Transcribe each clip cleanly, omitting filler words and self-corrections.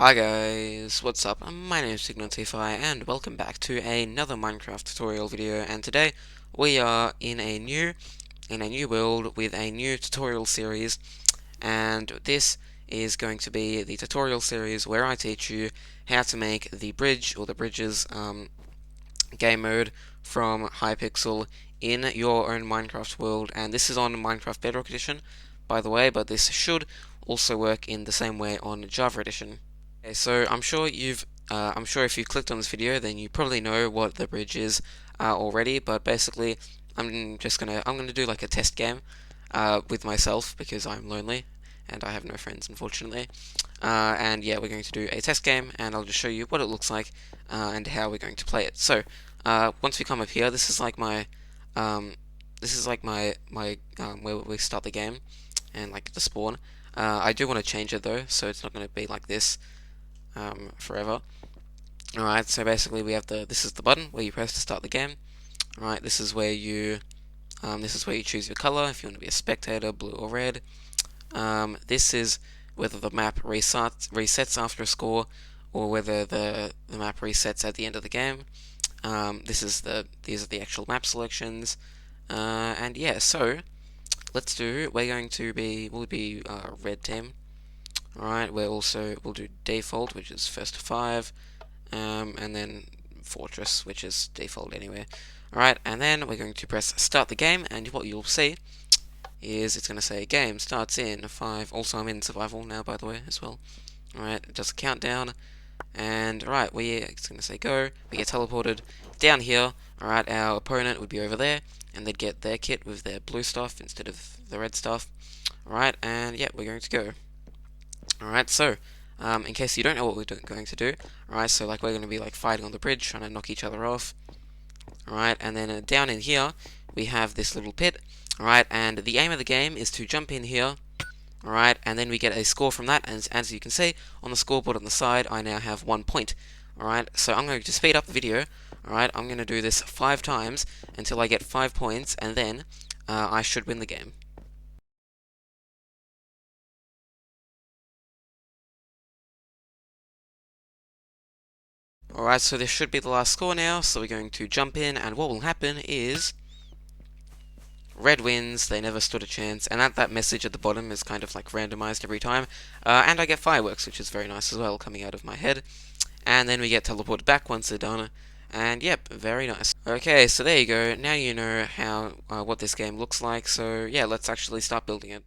Hi guys, what's up? My name is Signotify and welcome back to another Minecraft tutorial video, and today we are in a new world with a new tutorial series, and this is going to be the tutorial series where I teach you how to make the bridge or the bridges game mode from Hypixel in your own Minecraft world. And this is on Minecraft Bedrock Edition, by the way, but this should also work in the same way on Java Edition. Okay, so I'm sure if you clicked on this video, then you probably know what the bridge is already. But basically, I'm gonna do like a test game with myself because I'm lonely and I have no friends, unfortunately. And yeah, we're going to do a test game, and I'll just show you what it looks like and how we're going to play it. So once we come up here, um, this is like my where we start the game and like the spawn. I do want to change it though, so it's not going to be like this forever. Alright, so basically we have this is the button where you press to start the game. Alright, this is where you choose your color, if you want to be a spectator, blue or red. This is whether the map resets after a score, or whether the map resets at the end of the game. These are the actual map selections. And yeah, so we'll be red team. Alright, we'll do default, which is first to 5. And then Fortress, which is default anyway. Alright, and then we're going to press start the game, and what you'll see is it's going to say game starts in 5. Also, I'm in survival now, by the way, as well. Alright, just a countdown, and alright, it's going to say go. We get teleported down here. Alright, our opponent would be over there, and they'd get their kit with their blue stuff instead of the red stuff. Alright, and yeah, we're going to go. Alright, so, in case you don't know what we're going to do, alright, so like we're going to be like fighting on the bridge, trying to knock each other off. Alright, and then down in here, we have this little pit. Alright, and the aim of the game is to jump in here. Alright, and then we get a score from that, and as you can see, on the scoreboard on the side, I now have 1 point. Alright, so I'm going to speed up the video. Alright, I'm going to do this 5 times until I get 5 points, and then I should win the game. Alright, so this should be the last score now, so we're going to jump in, and what will happen is red wins, they never stood a chance, and that message at the bottom is kind of like randomized every time. And I get fireworks, which is very nice as well, coming out of my head. And then we get teleported back once they're done. And yep, very nice. Okay, so there you go. Now you know what this game looks like. So yeah, let's actually start building it.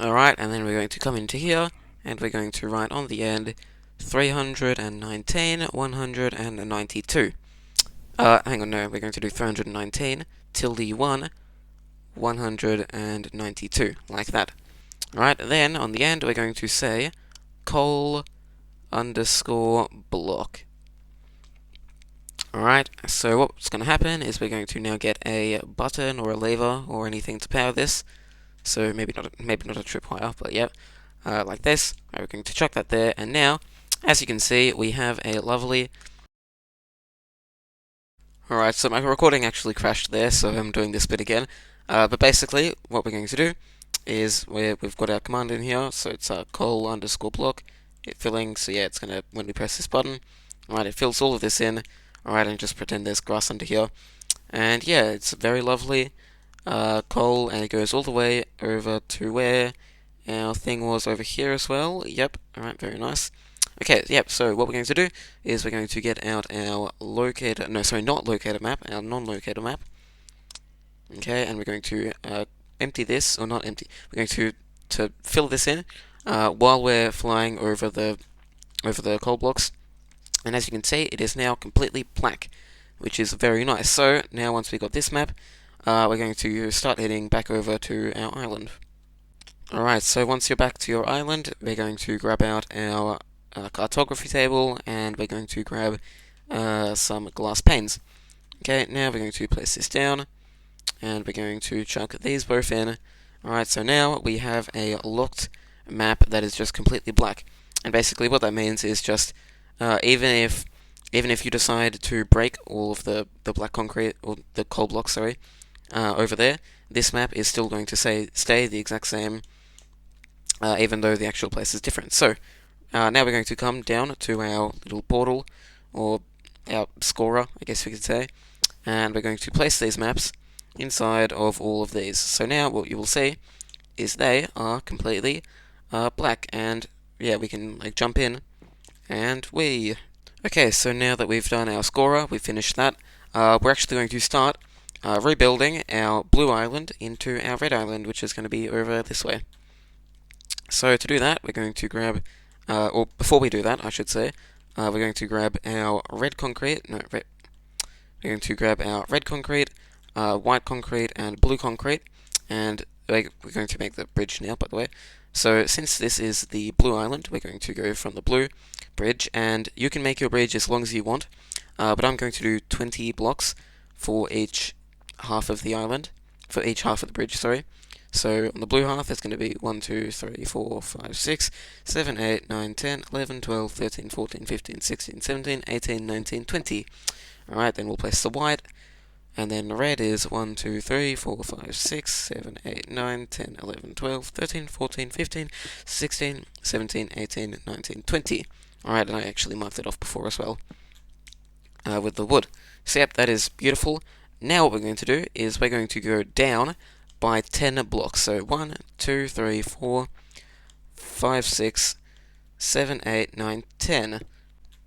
Alright, and then we're going to come into here, and we're going to write on the end 319, 192. Hang on, no, we're going to do 319, tilde 1, 192, like that. Alright, then on the end we're going to say col underscore block. Alright, so what's going to happen is we're going to now get a button or a lever or anything to power this. So maybe not a tripwire, but yep, like this. We're going to chuck that there, and now, as you can see, we have a lovely... Alright, so my recording actually crashed there, so I'm doing this bit again. But basically, what we're going to do is we've got our command in here, so it's col underscore block, filling, so yeah, it's gonna, when we press this button, alright, it fills all of this in, alright, and just pretend there's grass under here. And yeah, it's very lovely, coal, and it goes all the way over to where our thing was over here as well. Yep, alright, very nice. Okay, yep, so what we're going to do is we're going to get out our locator, no, sorry, not locator map, our non-locator map. Okay, and we're going to empty this, or not empty, we're going to fill this in while we're flying over the coal blocks. And as you can see, it is now completely black, which is very nice. So now once we got this map, we're going to start heading back over to our island. Alright, so once you're back to your island, we're going to grab out our cartography table, and we're going to grab some glass panes. Okay, now we're going to place this down, and we're going to chuck these both in. Alright, so now we have a locked map that is just completely black. And basically what that means is just, even if you decide to break all of the black concrete, or the coal blocks, sorry, over there, this map is still going to stay the exact same, even though the actual place is different. So, now we're going to come down to our little portal, or our scorer, I guess we could say, and we're going to place these maps inside of all of these. So now what you will see is they are completely black, and yeah, we can like jump in, and we... Okay, so now that we've done our scorer, we've finished that, we're actually going to start rebuilding our blue island into our red island, which is going to be over this way. So to do that, we're going to grab, or before we do that, I should say, we're going to grab our red concrete, we're going to grab our red concrete, white concrete, and blue concrete, and we're going to make the bridge now, by the way. So since this is the blue island, we're going to go from the blue bridge, and you can make your bridge as long as you want, but I'm going to do 20 blocks for each half of the island, for each half of the bridge, sorry. So on the blue half, it's going to be 1, 2, 3, 4, 5, 6, 7, 8, 9, 10, 11, 12, 13, 14, 15, 16, 17, 18, 19, 20. Alright, then we'll place the white, and then red is 1, 2, 3, 4, 5, 6, 7, 8, 9, 10, 11, 12, 13, 14, 15, 16, 17, 18, 19, 20. Alright, and I actually marked it off before as well, with the wood. So yep, that is beautiful. Now what we're going to do is we're going to go down by 10 blocks. So 1, 2, 3, 4, 5, 6, 7, 8, 9, 10.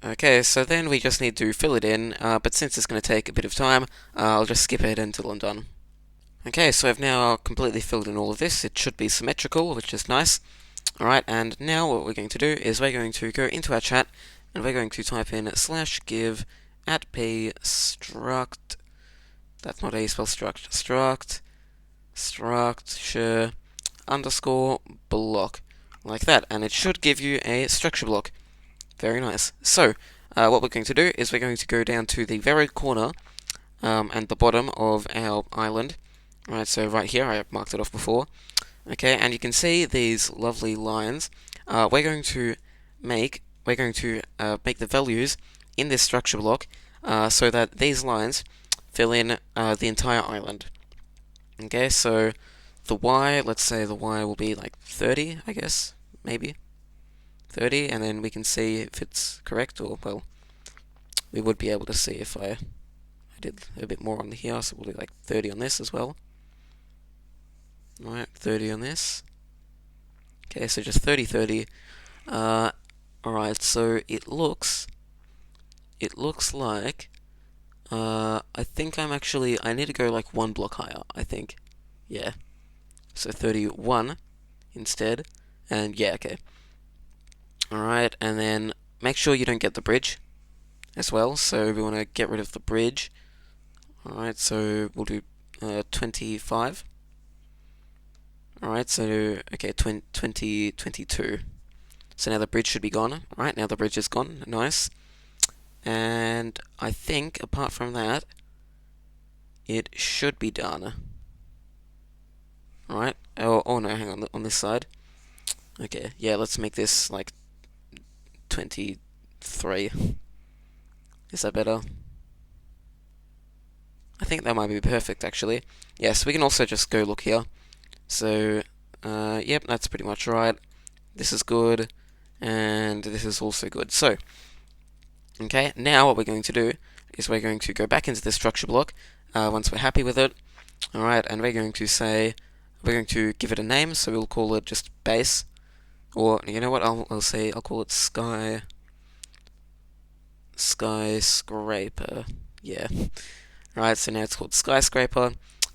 Okay, so then we just need to fill it in, but since it's going to take a bit of time, I'll just skip ahead until I'm done. Okay, so I've now completely filled in all of this. It should be symmetrical, which is nice. Alright, and now what we're going to do is we're going to go into our chat, and we're going to type in /give @p struct, that's not how you spell struct, structure underscore block, like that, and it should give you a structure block. Very nice. So, what we're going to do is we're going to go down to the very corner and the bottom of our island. Right, so right here, I marked it off before. Okay, and you can see these lovely lines. We're going to make the values in this structure block so that these lines fill in the entire island. Okay, so the Y, let's say the Y will be like 30, I guess, maybe 30, and then we can see if it's correct, or, well, we would be able to see if I did a bit more on the here, so we'll do like 30 on this as well. Alright, 30 on this. Okay, so just 30, 30. Alright, so it looks like, I think I need to go like one block higher, I think. Yeah. So 31 instead. And yeah, okay. Alright, and then make sure you don't get the bridge as well. So we want to get rid of the bridge. Alright, so we'll do 25. Alright, so, okay, 20, 22. So now the bridge should be gone. Alright, now the bridge is gone. Nice. And I think, apart from that, it should be done. Alright. Oh no, hang on this side. Okay, yeah, let's make this like 23. Is that better? I think that might be perfect, actually. Yes, we can also just go look here. So, yep, that's pretty much right. This is good, and this is also good. So, okay, now what we're going to do is we're going to go back into the structure block once we're happy with it. Alright, and we're going to say, we're going to give it a name, so we'll call it just base. Or, you know what, I'll call it skyscraper. Yeah. Alright, so now it's called skyscraper.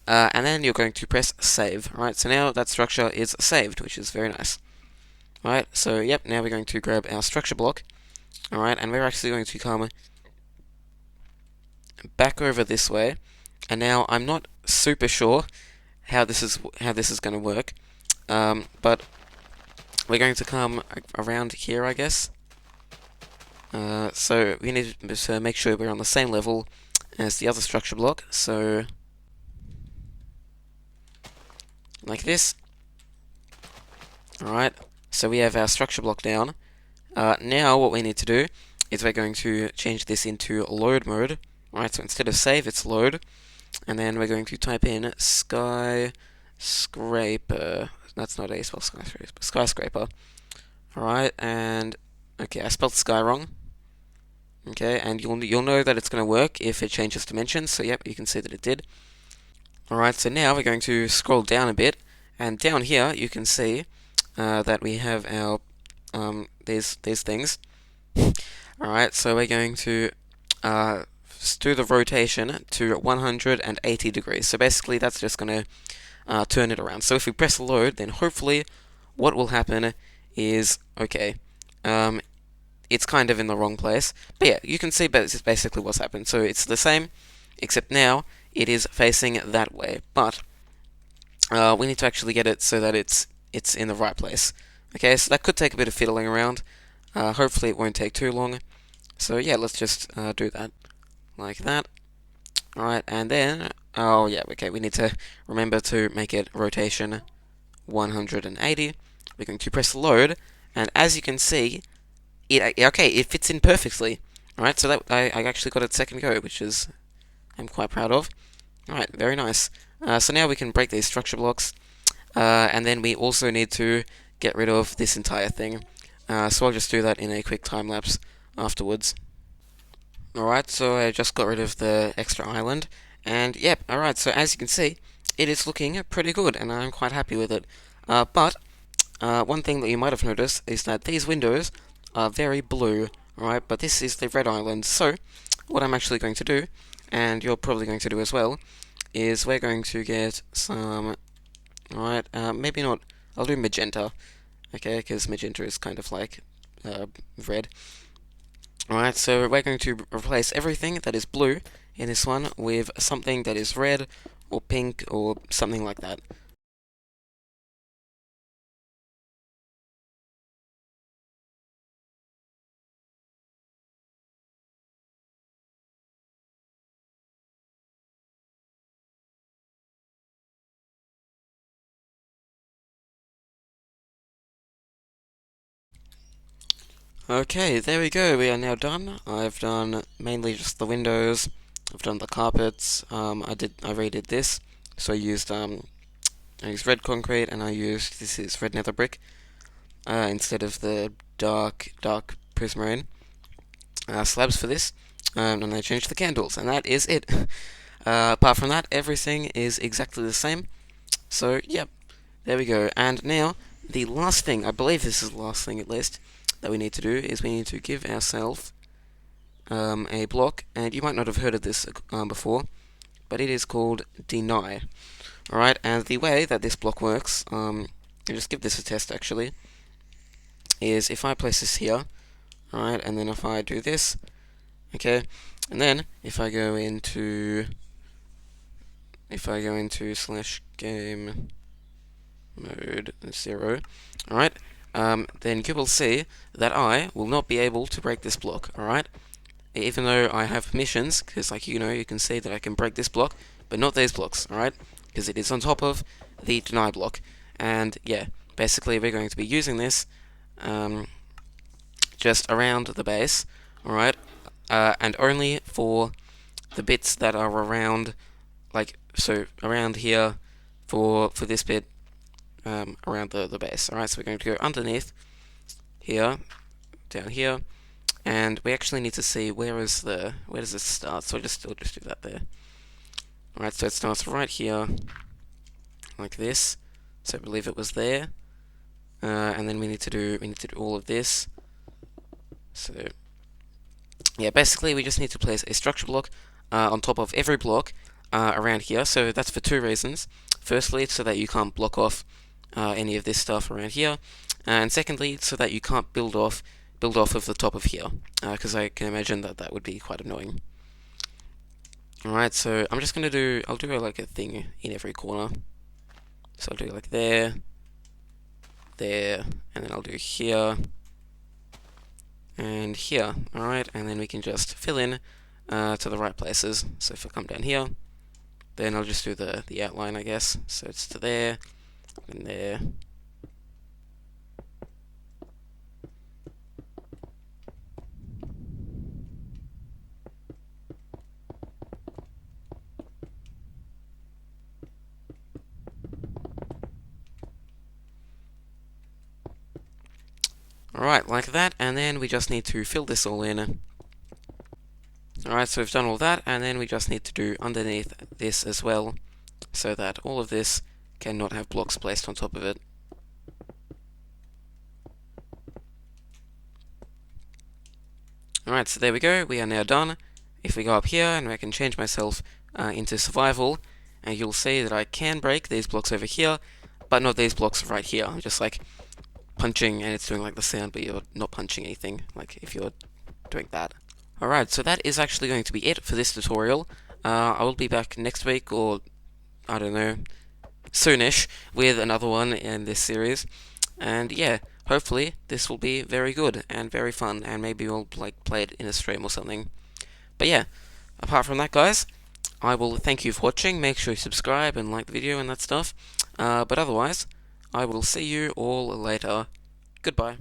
And then you're going to press save. Alright, so now that structure is saved, which is very nice. Alright, so yep, now we're going to grab our structure block. Alright, and we're actually going to come back over this way. And now I'm not super sure how this is going to work. But we're going to come around here, I guess. So we need to make sure we're on the same level as the other structure block. So like this. Alright, so we have our structure block down. Now what we need to do is we're going to change this into load mode. Alright, so instead of save, it's load. And then we're going to type in skyscraper. That's not a spell, skyscraper. Alright, and okay, I spelled sky wrong. Okay, and you'll know that it's going to work if it changes dimensions. So yep, you can see that it did. Alright, so now we're going to scroll down a bit, and down here you can see that we have our these things. Alright, so we're going to do the rotation to 180 degrees. So basically that's just going to turn it around. So if we press load, then hopefully what will happen is, okay, it's kind of in the wrong place. But yeah, you can see basically what's happened. So it's the same, except now it is facing that way. But we need to actually get it so that it's in the right place. Okay, so that could take a bit of fiddling around. Hopefully it won't take too long. So yeah, let's just do that. Like that. Alright, and then, oh yeah, okay, we need to remember to make it rotation 180. We're going to press load, and as you can see, it fits in perfectly. Alright, so that I actually got it second go, which is I'm quite proud of. Alright, very nice. So now we can break these structure blocks, and then we also need to get rid of this entire thing. So I'll just do that in a quick time lapse afterwards. Alright, so I just got rid of the extra island, and yep, alright, so as you can see, it is looking pretty good, and I'm quite happy with it. But one thing that you might have noticed is that these windows are very blue, alright, but this is the red island. So, what I'm actually going to do, and you're probably going to do as well, is we're going to get some, alright, maybe not, I'll do magenta, okay, because magenta is kind of like red. Alright, so we're going to replace everything that is blue in this one with something that is red, or pink, or something like that. Okay, there we go, we are now done. I've done mainly just the windows, I've done the carpets, I redid this, so I used red concrete, and this is red nether brick, instead of the dark prismarine slabs for this, and I changed the candles, and that is it. Apart from that, everything is exactly the same, so yep, there we go. And now, the last thing, I believe this is the last thing at least, that we need to do is we need to give ourselves a block, and you might not have heard of this before, but it is called deny. Alright, and the way that this block works I'll just give this a test actually, is if I place this here, alright, and then if I do this, okay, and then if I go into slash game mode 0, alright, then you will see that I will not be able to break this block, alright, even though I have permissions, because like you can see that I can break this block, but not these blocks, alright, because it is on top of the deny block, and yeah, basically we're going to be using this just around the base, alright, and only for the bits that are around, like, so around here for this bit, around the base. Alright, so we're going to go underneath here, down here, and we actually need to see where does it start, so I'll just do that there. Alright, so it starts right here, like this, so I believe it was there, and then we need to do all of this. So yeah, basically we just need to place a structure block on top of every block around here. So that's for two reasons. Firstly, so that you can't block off any of this stuff around here, and secondly, so that you can't build off of the top of here, because I can imagine that would be quite annoying. Alright, so I'm just gonna I'll do like a thing in every corner. So I'll do like there, and then I'll do here, and here, alright, and then we can just fill in to the right places. So if I come down here, then I'll just do the outline, I guess. So it's to there, and there. Alright, like that, and then we just need to fill this all in. Alright, so we've done all that, and then we just need to do underneath this as well, so that all of this cannot have blocks placed on top of it. Alright, so there we go, we are now done. If we go up here, and I can change myself into survival, and you'll see that I can break these blocks over here, but not these blocks right here. I'm just like punching, and it's doing like the sound, but you're not punching anything, like if you're doing that. Alright, so that is actually going to be it for this tutorial. I will be back next week, or I don't know, soonish, with another one in this series. And yeah, hopefully this will be very good and very fun, and maybe we'll like play it in a stream or something. But yeah, apart from that, guys, I will thank you for watching. Make sure you subscribe and like the video and that stuff. But otherwise, I will see you all later. Goodbye.